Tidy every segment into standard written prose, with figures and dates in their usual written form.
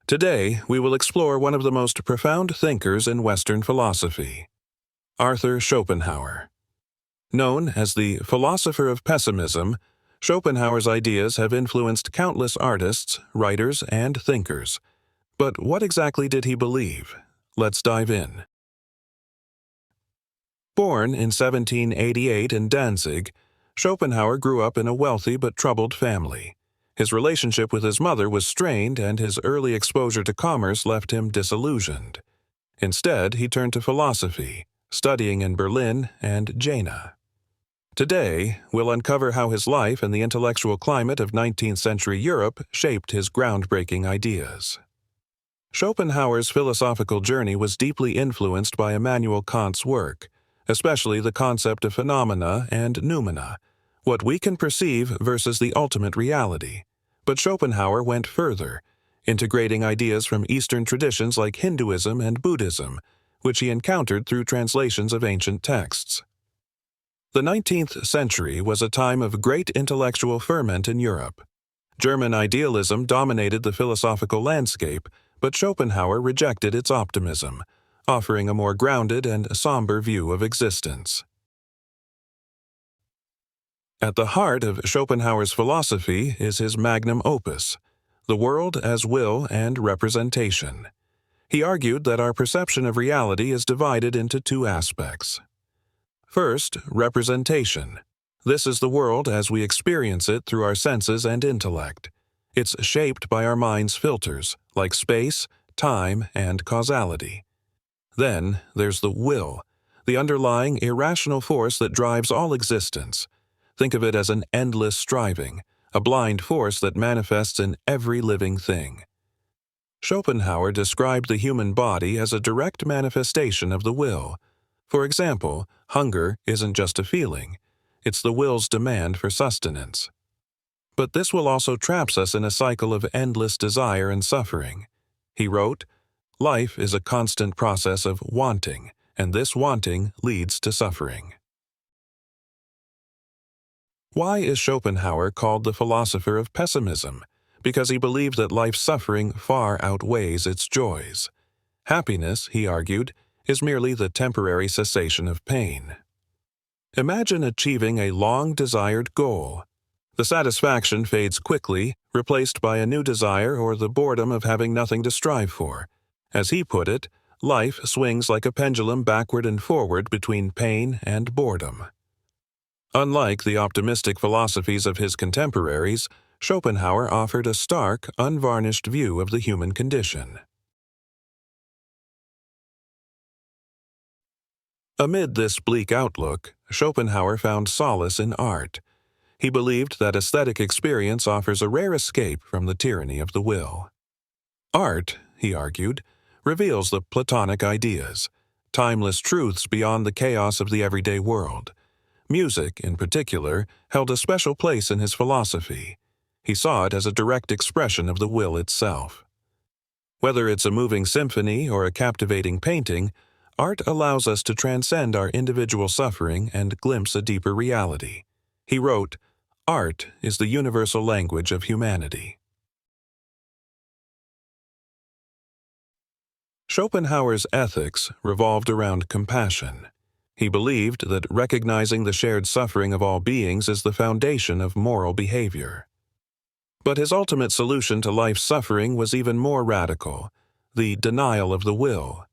Today, we will explore one of the most profound thinkers in Western philosophy, Arthur Schopenhauer. Known as the philosopher of pessimism, Schopenhauer's ideas have influenced countless artists, writers, and thinkers. But what exactly did he believe? Let's dive in. Born in 1788 in Danzig, Schopenhauer grew up in a wealthy but troubled family. His relationship with his mother was strained, and his early exposure to commerce left him disillusioned. Instead, he turned to philosophy, studying in Berlin and Jena. Today, we'll uncover how his life and the intellectual climate of 19th-century Europe shaped his groundbreaking ideas. Schopenhauer's philosophical journey was deeply influenced by Immanuel Kant's work, especially the concept of phenomena and noumena, what we can perceive versus the ultimate reality. But Schopenhauer went further, integrating ideas from Eastern traditions like Hinduism and Buddhism, which he encountered through translations of ancient texts. The 19th century was a time of great intellectual ferment in Europe. German idealism dominated the philosophical landscape, but Schopenhauer rejected its optimism, offering a more grounded and somber view of existence. At the heart of Schopenhauer's philosophy is his magnum opus, The World as Will and Representation. He argued that our perception of reality is divided into two aspects. First, representation. This is the world as we experience it through our senses and intellect. It's shaped by our mind's filters, like space, time, and causality. Then, there's the will, the underlying irrational force that drives all existence. Think of it as an endless striving, a blind force that manifests in every living thing. Schopenhauer described the human body as a direct manifestation of the will. For example, hunger isn't just a feeling, it's the will's demand for sustenance. But this will also traps us in a cycle of endless desire and suffering. He wrote, "Life is a constant process of wanting, and this wanting leads to suffering." Why is Schopenhauer called the philosopher of pessimism? Because he believed that life's suffering far outweighs its joys. Happiness, he argued, is merely the temporary cessation of pain. Imagine achieving a long-desired goal. The satisfaction fades quickly, replaced by a new desire or the boredom of having nothing to strive for. As he put it, life swings like a pendulum backward and forward between pain and boredom. Unlike the optimistic philosophies of his contemporaries, Schopenhauer offered a stark, unvarnished view of the human condition. Amid this bleak outlook, Schopenhauer found solace in art. He believed that aesthetic experience offers a rare escape from the tyranny of the will. Art, he argued, reveals the Platonic ideas, timeless truths beyond the chaos of the everyday world. Music, in particular, held a special place in his philosophy. He saw it as a direct expression of the will itself. Whether it's a moving symphony or a captivating painting, art allows us to transcend our individual suffering and glimpse a deeper reality. He wrote, "Art is the universal language of humanity." Schopenhauer's ethics revolved around compassion. He believed that recognizing the shared suffering of all beings is the foundation of moral behavior. But his ultimate solution to life's suffering was even more radical, the denial of the will.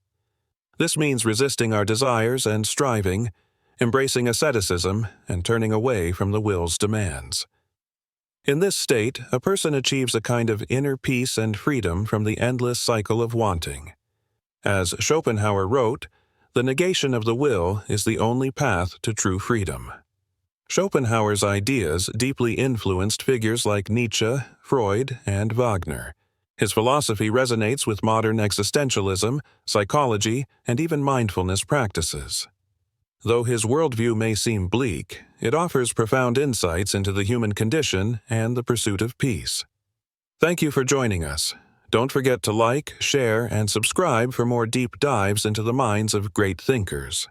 This means resisting our desires and striving, embracing asceticism, and turning away from the will's demands. In this state, a person achieves a kind of inner peace and freedom from the endless cycle of wanting. As Schopenhauer wrote, "The negation of the will is the only path to true freedom." Schopenhauer's ideas deeply influenced figures like Nietzsche, Freud, and Wagner. His philosophy resonates with modern existentialism, psychology, and even mindfulness practices. Though his worldview may seem bleak, it offers profound insights into the human condition and the pursuit of peace. Thank you for joining us. Don't forget to like, share, and subscribe for more deep dives into the minds of great thinkers.